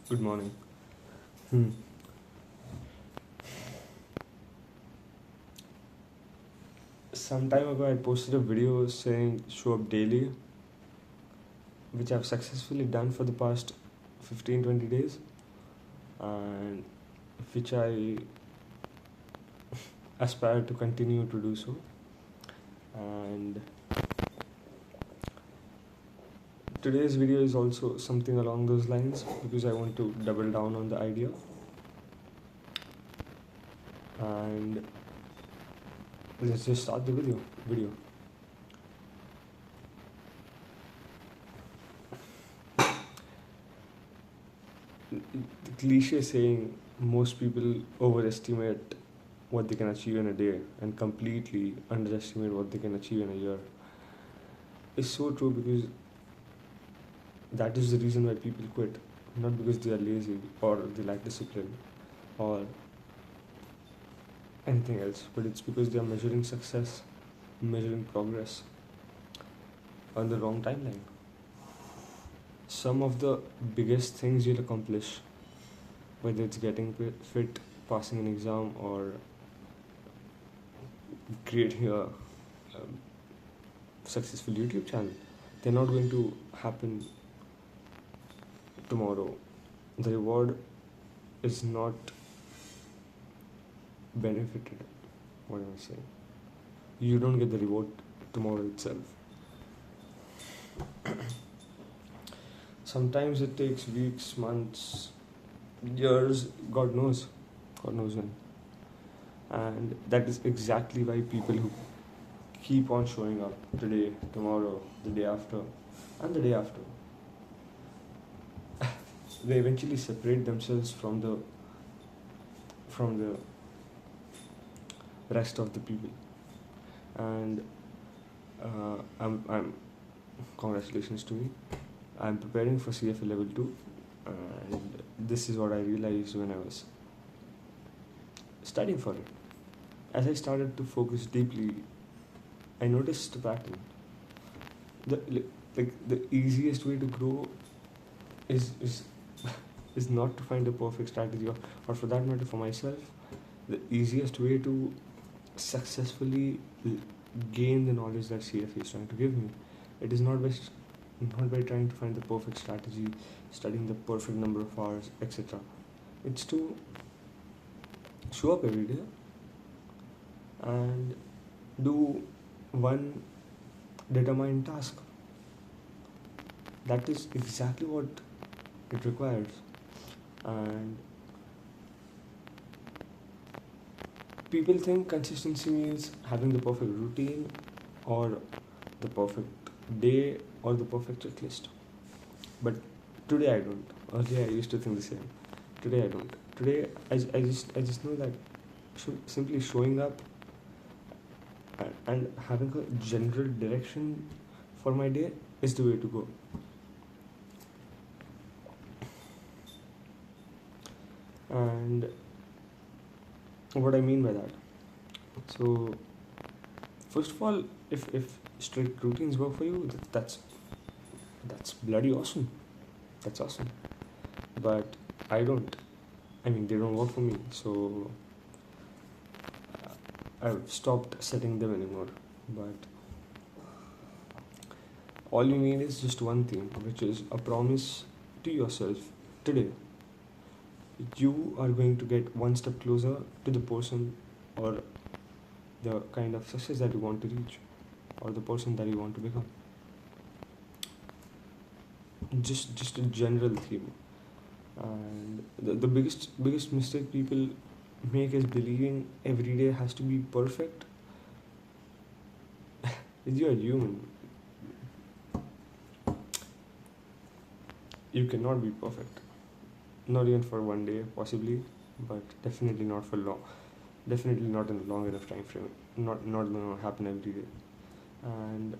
Good morning. Hmm. Some time ago, I posted a video saying show up daily, which I've successfully done for the past 15-20 days, and which I aspire to continue to do so. And today's video is also something along those lines because I want to double down on the idea. And let's just start the video. The cliche saying most people overestimate what they can achieve in a day and completely underestimate what they can achieve in a year is so true, because that is the reason why people quit, not because they are lazy or they lack discipline or anything else, but it's because they are measuring success, measuring progress on the wrong timeline. Some of the biggest things you'll accomplish, whether it's getting fit, passing an exam, or creating a successful YouTube channel, they're not going to happen tomorrow. The reward is not benefited. What am I saying? You don't get the reward tomorrow itself. Sometimes it takes weeks, months, years, God knows when. And that is exactly why people who keep on showing up today, tomorrow, the day after, and the day after, they eventually separate themselves from the rest of the people. And I'm congratulations to me. I'm preparing for CFA level 2, and this is what I realized when I was studying for it. As I started to focus deeply, I noticed a pattern. The easiest way to grow is is not to find a perfect strategy, or for that matter, for myself, the easiest way to successfully gain the knowledge that CFA is trying to give me, it is not by trying to find the perfect strategy, studying the perfect number of hours, etc. It's to show up every day and do one determined task. That is exactly what it requires. And people think consistency means having the perfect routine or the perfect day or the perfect checklist. But today I don't. Earlier I used to think the same. Today I don't. Today I just know that simply showing up and having a general direction for my day is the way to go. And what I mean by that, so first of all, if strict routines work for you, that's bloody awesome. That's awesome. But I don't. I mean, they don't work for me. So I've stopped setting them anymore. But all you need is just one thing, which is a promise to yourself today. You are going to get one step closer to the person or the kind of success that you want to reach, or the person that you want to become. Just a general theme. And the biggest mistake people make is believing every day has to be perfect. You are human. You cannot be perfect. Not even for one day, possibly, but definitely not for long. Definitely not in a long enough time frame. Not gonna happen every day. And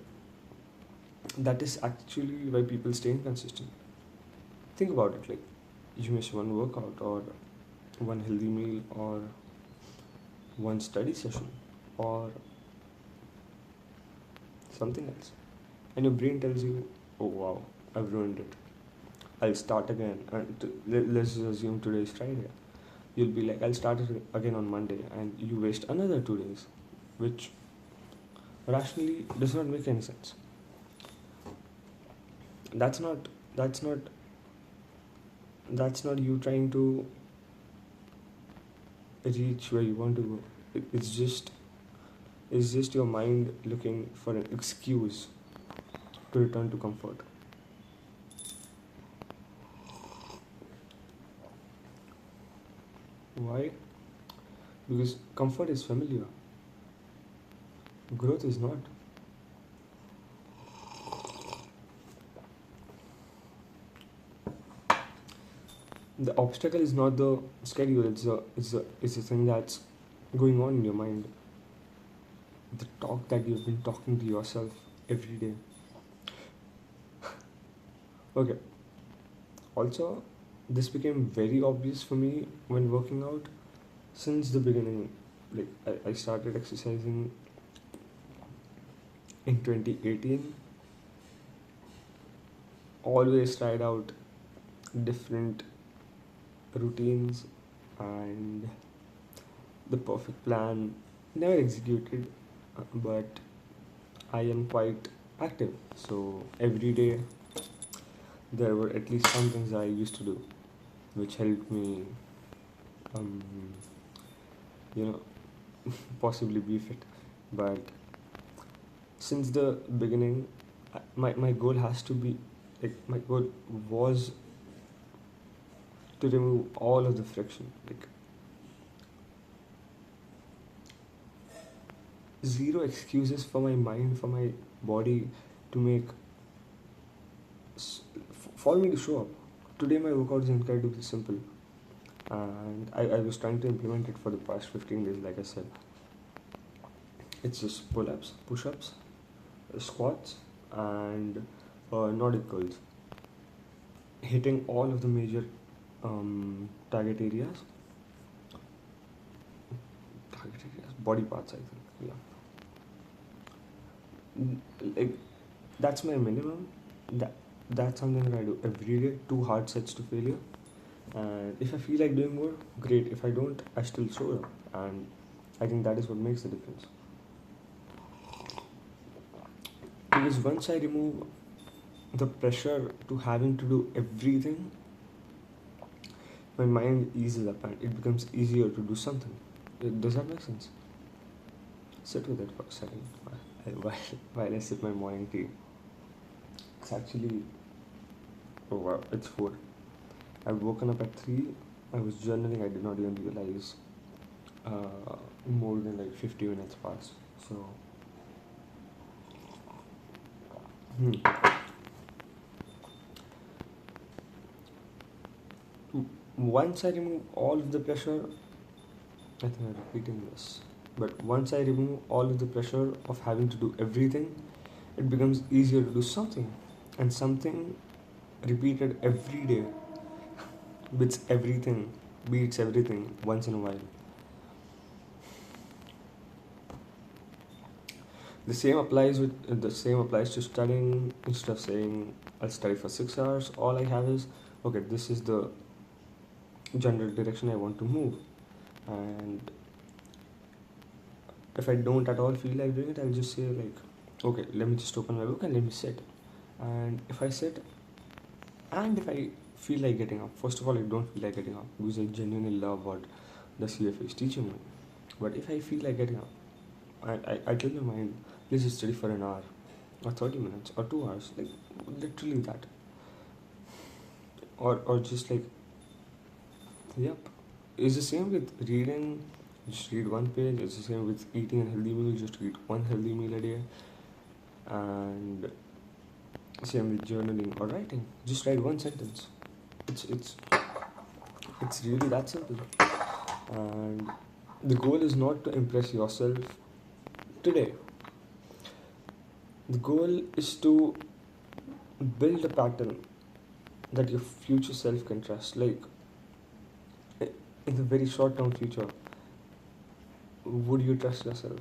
that is actually why people stay inconsistent. Think about it, like you miss one workout or one healthy meal or one study session or something else, and your brain tells you, oh wow, I've ruined it. I'll start again. And let's just assume today is Friday. You'll be like, I'll start it again on Monday, and you waste another 2 days, which rationally does not make any sense. That's not that's not that's not you trying to reach where you want to go. It's just your mind looking for an excuse to return to comfort. Why? Because comfort is familiar, growth is not. The obstacle is not the schedule, it's the thing that's going on in your mind. The talk that you've been talking to yourself every day. Okay. Also, this became very obvious for me when working out since the beginning. Like, I started exercising in 2018. Always tried out different routines and the perfect plan. Never executed, but I am quite active. So every day there were at least some things I used to do which helped me, um, you know, possibly be fit. But since the beginning, my goal has to be, like, my goal was to remove all of the friction. Like, zero excuses for my mind, for my body to make, for me to show up. Today, my workout is incredibly simple, and I was trying to implement it for the past 15 days, like I said. It's just pull ups, push ups, squats, and Nordic curls. Hitting all of the major target areas. Body parts, I think. Yeah. Like, that's my minimum. That's something that I do every day. 2 hard sets to failure. And if I feel like doing more, great. If I don't, I still show up. And I think that is what makes the difference. Because once I remove the pressure to having to do everything, my mind eases up and it becomes easier to do something. Does that make sense? Sit with it for a second while I sip my morning tea. It's actually, oh wow, it's 4. I've woken up at 3. I was journaling, I did not even realize more than like 50 minutes passed. So, once I remove all of the pressure, I think I'm repeating this, but once I remove all of the pressure of having to do everything, it becomes easier to do something. And something repeated every day beats everything once in a while. The same applies to studying. Instead of saying I'll study for 6 hours, all I have is, okay, this is the general direction I want to move. And if I don't at all feel like doing it, I'll just say, like, okay, let me just open my book and let me sit. And if I sit, and if I feel like getting up, first of all, I don't feel like getting up because I genuinely love what the CFA is teaching me. But if I feel like getting up, I tell my mind, let's just study for an hour or 30 minutes or 2 hours, like literally that. Or just like, yep. It's the same with reading, just read one page. It's the same with eating a healthy meal, just eat one healthy meal a day. And same with journaling or writing, just write one sentence. It's really that simple. And the goal is not to impress yourself today. The goal is to build a pattern that your future self can trust. Like, in the very short term future, would you trust yourself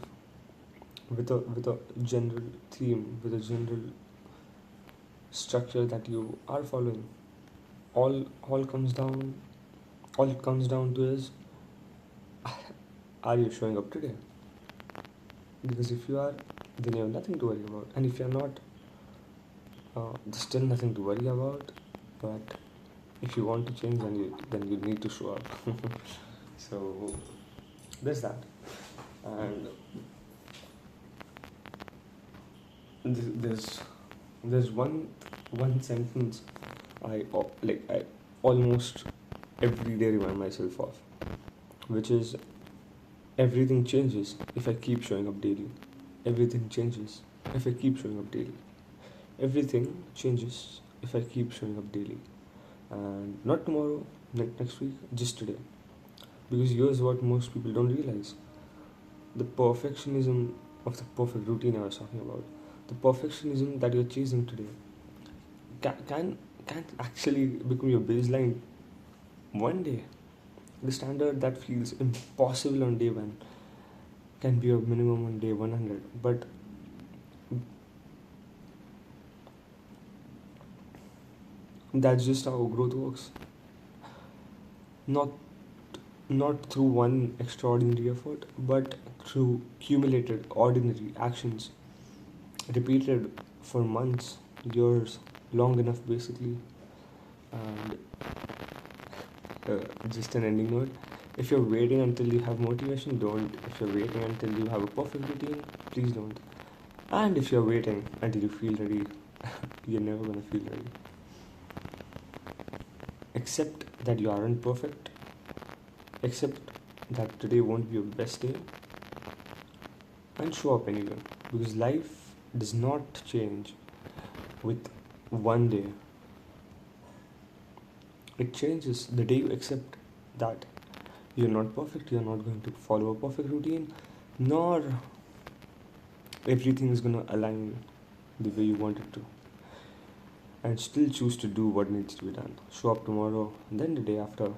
with a general theme, with a general structure that you are following? all comes down all it comes down to is, are you showing up today? Because if you are, then you have nothing to worry about, and if you're not, there's still nothing to worry about. But if you want to change, then you need to show up. So there's that. And there's one sentence I almost every day remind myself of, which is, everything changes if I keep showing up daily. Everything changes if I keep showing up daily. Everything changes if I keep showing up daily. And not tomorrow, next week, just today. Because here's what most people don't realize: the perfectionism of the perfect routine I was talking about, the perfectionism that you're chasing today, can't actually become your baseline one day. The standard that feels impossible on day one can be your minimum on day 100. But that's just how growth works. Not not through one extraordinary effort, but through cumulated ordinary actions repeated for months, years, long enough basically. And just an ending note: if you're waiting until you have motivation, don't. If you're waiting until you have a perfect routine, please don't. And if you're waiting until you feel ready, you're never gonna feel ready. Accept that you aren't perfect. Accept that today won't be your best day, and show up anyway. Because life does not change with one day. It changes the day you accept that you're not perfect, you're not going to follow a perfect routine, nor everything is going to align the way you want it to. And still choose to do what needs to be done. Show up tomorrow, then the day after.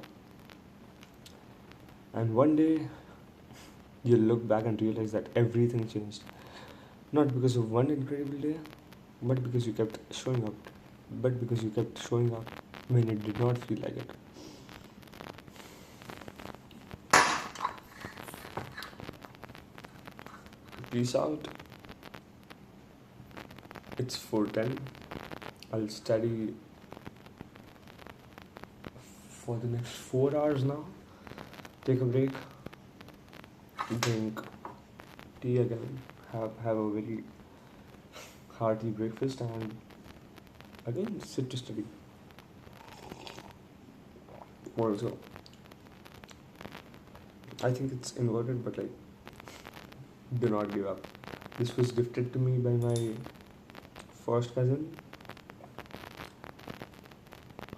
And one day you'll look back and realize that everything changed. Not because of one incredible day, but because you kept showing up. But because you kept showing up when it did not feel like it. Peace out. It's 4:10. I'll study for the next 4 hours now. Take a break. Drink tea again. Have a very hearty breakfast, and again sit to study. Also, I think it's inverted, but do not give up. This was gifted to me by my first cousin.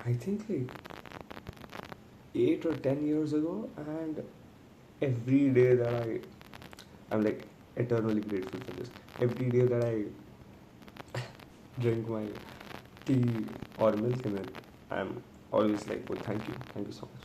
I think 8 or 10 years ago, and every day that I'm eternally grateful for this. Every day that I drink my tea or milk in it, I'm always oh, thank you so much.